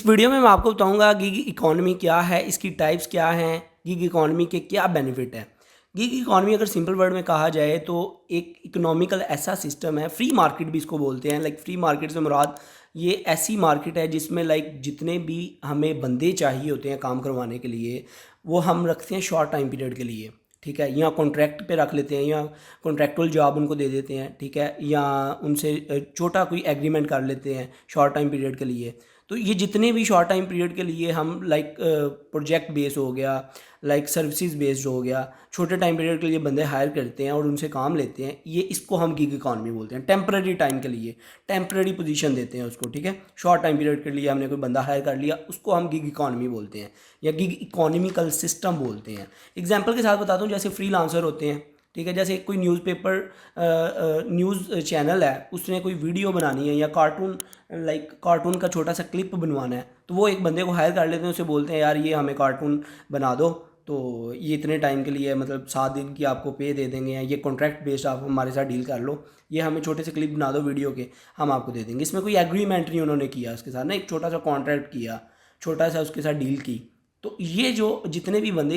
इस वीडियो में मैं आपको बताऊंगा गिग इकॉनमी क्या है, इसकी टाइप्स क्या हैं, गिग इकॉनमी के क्या बेनिफिट है। गिग इकॉनमी अगर सिंपल वर्ड में कहा जाए तो एक इकोनॉमिकल ऐसा सिस्टम है, फ्री मार्केट भी इसको बोलते हैं। लाइक फ्री मार्केट से मुराद ये ऐसी मार्केट है जिसमें लाइक जितने भी हमें बंदे चाहिए होते हैं काम करवाने के लिए, वो हम रखते हैं शॉर्ट टाइम पीरियड के लिए। ठीक है, या कॉन्ट्रैक्ट पे रख लेते हैं या कॉन्ट्रैक्चुअल जॉब उनको दे देते हैं। ठीक है, या उनसे छोटा कोई एग्रीमेंट कर लेते हैं शॉर्ट टाइम पीरियड के लिए। तो ये जितने भी शॉर्ट टाइम पीरियड के लिए हम लाइक प्रोजेक्ट बेस हो गया, लाइक सर्विसेज बेस्ड हो गया, छोटे टाइम पीरियड के लिए बंदे हायर करते हैं और उनसे काम लेते हैं, ये इसको हम गिग इकॉनमी बोलते हैं। टेम्पररी टाइम के लिए टेम्पररी पोजीशन देते हैं उसको। ठीक है, शॉर्ट टाइम पीरियड के लिए हमने कोई बंदा हायर कर लिया, उसको हम गिग इकॉनमी बोलते हैं या गिग इकोनॉमिकल सिस्टम बोलते हैं। एग्जाम्पल के साथ बताता हूँ, जैसे फ्रीलांसर होते हैं। ठीक है, जैसे कोई न्यूज़ चैनल है, उसने कोई वीडियो बनानी है या कार्टून, लाइक कार्टून का छोटा सा क्लिप बनवाना है, तो वो एक बंदे को हायर कर लेते हैं, उसे बोलते हैं यार ये हमें कार्टून बना दो, तो ये इतने टाइम के लिए मतलब 7 दिन की आपको पे दे देंगे, या ये कॉन्ट्रैक्ट बेस्ड आप हमारे साथ डील कर लो, ये हमें छोटे से क्लिप बना दो वीडियो के, हम आपको दे देंगे। इसमें कोई एग्रीमेंट नहीं उन्होंने किया उसके साथ ना, एक छोटा सा कॉन्ट्रैक्ट किया, छोटा सा उसके साथ डील की। तो ये जो जितने भी बंदे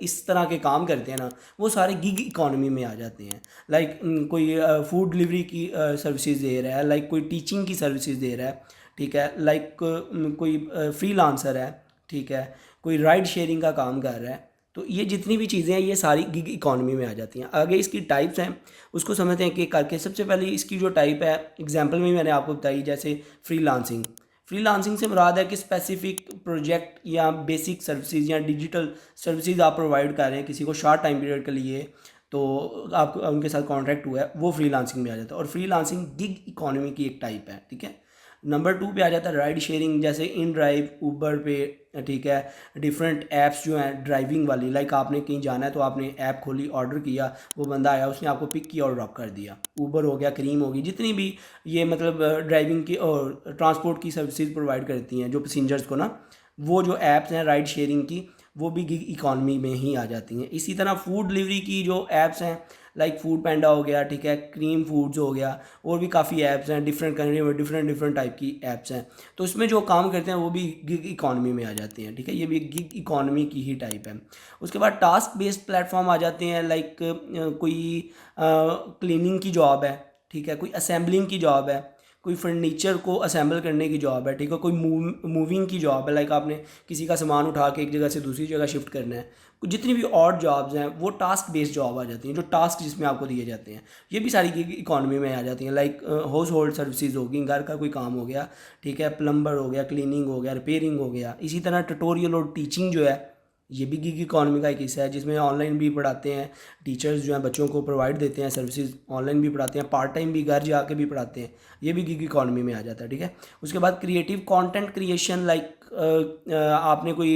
इस तरह के काम करते हैं ना, वो सारे गिग इकॉनमी में आ जाते हैं। लाइक कोई फूड डिलीवरी की सर्विसेज दे रहा है, लाइक कोई टीचिंग की सर्विसेज दे रहा है। ठीक है, लाइक कोई फ्रीलांसर है। ठीक है, कोई राइड शेयरिंग का काम कर रहा है। तो ये जितनी भी चीज़ें हैं ये सारी गिग इकॉनमी में आ जाती हैं। आगे इसकी टाइप्स हैं, उसको समझते हैं कि करके। सबसे पहले इसकी जो टाइप है, एग्जांपल में मैंने आपको बताई, जैसे फ्रीलांसिंग। फ्रीलांसिंग से मुराद है कि स्पेसिफिक प्रोजेक्ट या बेसिक सर्विसेज या डिजिटल सर्विसेज आप प्रोवाइड कर रहे हैं किसी को शॉर्ट टाइम पीरियड के लिए, तो आप उनके साथ कॉन्ट्रैक्ट हुआ है, वो फ्रीलांसिंग में आ जाता है। और फ्रीलांसिंग गिग इकॉनमी की एक टाइप है। ठीक है, नंबर 2 पे आ जाता है राइड शेयरिंग, जैसे इन ड्राइव, ऊबर पे। ठीक है, डिफरेंट ऐप्स जो हैं ड्राइविंग वाली, लाइक आपने कहीं जाना है तो आपने ऐप खोली, ऑर्डर किया, वो बंदा आया, उसने आपको पिक किया और ड्रॉप कर दिया। ऊबर हो गया, क्रीम होगी, जितनी भी ये मतलब ड्राइविंग की और ट्रांसपोर्ट की सर्विसेज प्रोवाइड करती हैं जो पैसेंजर्स को ना, वो जो ऐप्स हैं राइड शेयरिंग की, वो भी गिग इकॉनमी में ही आ जाती हैं। इसी तरह फूड डिलीवरी की जो ऐप्स हैं, लाइक फूड पैंडा हो गया, ठीक है, क्रीम फूड्स हो गया, और भी काफ़ी ऐप्स हैं डिफरेंट कंट्री में, डिफरेंट डिफरेंट टाइप की ऐप्स हैं। तो उसमें जो काम करते हैं वो भी गिग इकॉनमी में आ जाते हैं। ठीक है, ये भी गिग इकॉनमी की ही टाइप है। उसके बाद टास्क बेस्ड प्लेटफॉर्म आ जाते हैं, लाइक कोई क्लीनिंग की जॉब है। ठीक है, कोई असेंबलिंग की जॉब है, कोई फर्नीचर को असेंबल करने की जॉब है। ठीक है, कोई मूविंग की जॉब है, लाइक आपने किसी का सामान उठा के एक जगह से दूसरी जगह शिफ्ट करना है। जितनी भी और जॉब्स हैं वो टास्क बेस्ड जॉब आ जाती हैं, जो टास्क जिसमें आपको दिए जाते हैं, ये भी सारी गिग इकॉनमी में आ जाती हैं। लाइक हाउस होल्ड सर्विसेज होगी, घर का कोई काम हो गया, ठीक है, प्लम्बर हो गया, क्लीनिंग हो गया, रिपेयरिंग हो गया। इसी तरह ट्यूटोरियल और टीचिंग जो है, ये भी गिग इकॉनमी का एक हिस्सा है, जिसमें ऑनलाइन भी पढ़ाते हैं, टीचर्स जो हैं बच्चों को प्रोवाइड देते हैं सर्विसेज, ऑनलाइन भी पढ़ाते हैं, पार्ट टाइम भी घर जाके भी पढ़ाते हैं, ये भी गिग इकॉनमी में आ जाता है। ठीक है, उसके बाद क्रिएटिव कंटेंट क्रिएशन, लाइक आपने कोई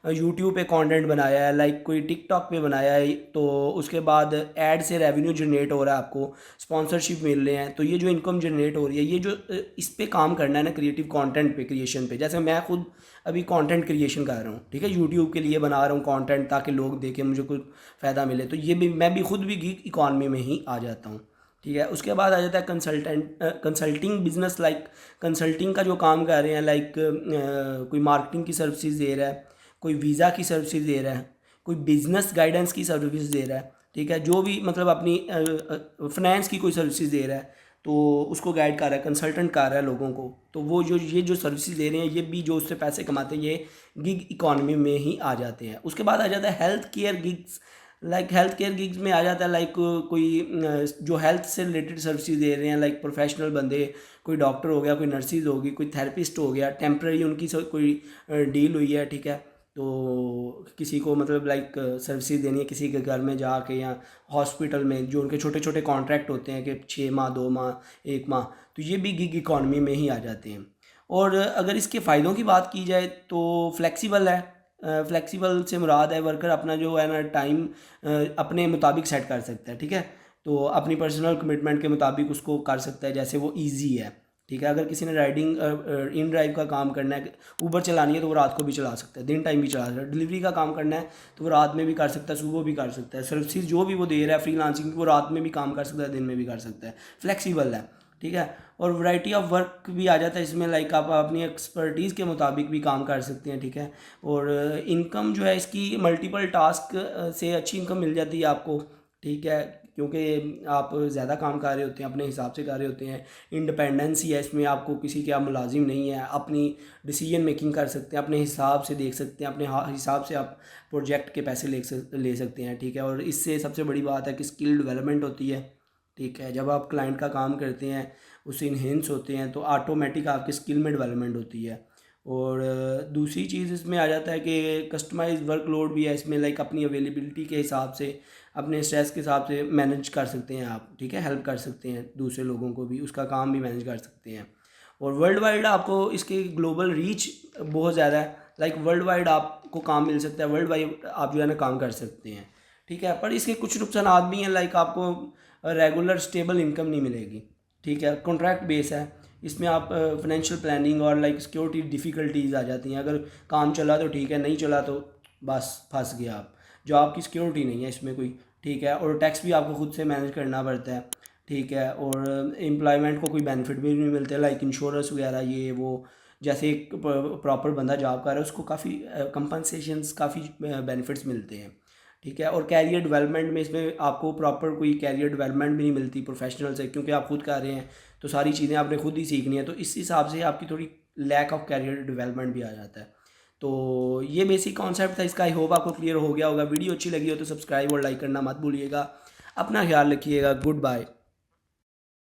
यूट्यूब पे कंटेंट बनाया है, लाइक कोई टिकटॉक पे बनाया है, तो उसके बाद ऐड से रेवेन्यू जनरेट हो रहा है, आपको स्पॉन्सरशिप मिल रहे हैं, तो ये जो इनकम जनरेट हो रही है, ये जो इस पे काम करना है ना, क्रिएटिव कंटेंट पे, क्रिएशन पे। जैसे मैं खुद अभी कंटेंट क्रिएशन कर रहा हूँ, ठीक है, यूट्यूब के लिए बना रहा हूँ कंटेंट ताकि लोग देखें, मुझे कुछ फ़ायदा मिले, तो ये भी मैं भी खुद भी गिग इकॉनमी में ही आ जाता हूँ। ठीक है, उसके बाद आ जाता है कंसल्टिंग बिजनेस, लाइक कंसल्टिंग का जो काम कर रहे हैं, लाइक कोई मार्केटिंग की सर्विसेज दे रहा है, कोई वीज़ा की सर्विसेज दे रहा है, कोई बिजनेस गाइडेंस की सर्विस दे रहा है। ठीक है, जो भी मतलब अपनी फाइनेंस की कोई सर्विसेज दे रहा है, तो उसको गाइड कर रहा है, कंसल्टेंट कर रहा है लोगों को, तो वो जो ये जो सर्विसेज दे रहे हैं, ये भी जो उससे पैसे कमाते हैं, ये गिग इकॉनमी में ही आ जाते हैं। उसके बाद आ जाता है health care gigs, like health care gigs में आ जाता है, लाइक कोई जो हेल्थ से रिलेटेड सर्विसेज दे रहे हैं, लाइक प्रोफेशनल बंदे, कोई डॉक्टर हो गया, कोई नर्सिस होगी, कोई थेरेपिस्ट हो गया, टेम्प्रेरी उनकी कोई डील हुई है। ठीक है, तो किसी को मतलब लाइक सर्विसेज देनी है किसी के घर में जाके, या हॉस्पिटल में जो उनके छोटे छोटे कॉन्ट्रैक्ट होते हैं कि 6 माह, 2 माह, 1 माह, तो ये भी गिग इकॉनमी में ही आ जाते हैं। और अगर इसके फ़ायदों की बात की जाए तो फ्लेक्सिबल है। फ्लेक्सिबल से मुराद है वर्कर अपना जो है ना टाइम अपने मुताबिक सेट कर सकता है। ठीक है, तो अपनी पर्सनल कमिटमेंट के मुताबिक उसको कर सकता है, जैसे वो इजी है। ठीक है, अगर किसी ने राइडिंग इन ड्राइव का काम करना है, ऊबर चलानी है, तो वो रात को भी चला सकता है, दिन टाइम भी चला सकता है। डिलीवरी का काम करना है तो वो रात में भी कर सकता है, सुबह भी कर सकता है। सर्विसेज जो भी वो दे रहा है फ्रीलांसिंग, वो रात में भी काम कर सकता है, दिन में भी कर सकता है, फ्लेक्सिबल है। ठीक है। और वैरायटी ऑफ वर्क भी आ जाता है इसमें, लाइक आप अपनी एक्सपर्टीज़ के मुताबिक भी काम कर सकते हैं, ठीक है। और इनकम जो है इसकी मल्टीपल टास्क से अच्छी इनकम मिल जाती है आपको, ठीक है, क्योंकि आप ज़्यादा काम कर रहे होते हैं, अपने हिसाब से कर रहे होते हैं। इंडिपेंडेंसी है इसमें, आपको किसी के आप मुलाजिम नहीं है, अपनी डिसीजन मेकिंग कर सकते हैं, अपने हिसाब से देख सकते हैं, अपने हिसाब से आप प्रोजेक्ट के पैसे ले सकते हैं, ठीक है। और इससे सबसे बड़ी बात है कि स्किल डेवलपमेंट होती है, ठीक है। जब आप क्लाइंट का काम करते हैं, उससे इन्हेंस होते हैं, तो ऑटोमेटिक आपकी स्किल में डेवलपमेंट होती है। और दूसरी चीज़ इसमें आ जाता है कि कस्टमाइज वर्कलोड भी है इसमें, लाइक अपनी अवेलेबिलिटी के हिसाब से, अपने स्ट्रेस के हिसाब से मैनेज कर सकते हैं आप, ठीक है। हेल्प कर सकते हैं दूसरे लोगों को भी, उसका काम भी मैनेज कर सकते हैं। और वर्ल्ड वाइड आपको इसकी ग्लोबल रीच बहुत ज़्यादा है, लाइक वर्ल्ड वाइड आपको काम मिल सकता है, वर्ल्ड वाइड आप जो है ना काम कर सकते हैं, ठीक है। पर इसके कुछ नुकसान भी हैं, लाइक आपको रेगुलर स्टेबल इनकम नहीं मिलेगी, ठीक है। कॉन्ट्रैक्ट बेस है इसमें, आप फाइनेंशियल प्लानिंग और लाइक सिक्योरिटी डिफ़िकल्टीज आ जाती हैं। अगर काम चला तो ठीक है, नहीं चला तो बस फंस गया आप, जॉब की सिक्योरिटी नहीं है इसमें कोई, ठीक है। और टैक्स भी आपको खुद से मैनेज करना पड़ता है, ठीक है। और एम्प्लॉयमेंट को कोई बेनिफिट भी नहीं मिलते, लाइक इंश्योरेंस वगैरह ये वो। जैसे एक प्रॉपर बंदा जॉब कर रहा है उसको काफ़ी कंपनसेशंस, काफ़ी बेनिफिट्स मिलते हैं, ठीक है। और कैरियर डेवलपमेंट में इसमें आपको प्रॉपर कोई कैरियर डेवलपमेंट भी नहीं मिलती प्रोफेशनल से, क्योंकि आप खुद कर रहे हैं तो सारी चीज़ें आपने खुद ही सीखनी है, तो इस हिसाब से आपकी थोड़ी लैक ऑफ कैरियर डेवलपमेंट भी आ जाता है। तो ये बेसिक कॉन्सेप्ट था इसका, आई होप आपको क्लियर हो गया होगा। वीडियो अच्छी लगी हो तो सब्सक्राइब और लाइक करना मत भूलिएगा। अपना ख्याल रखिएगा, गुड बाय।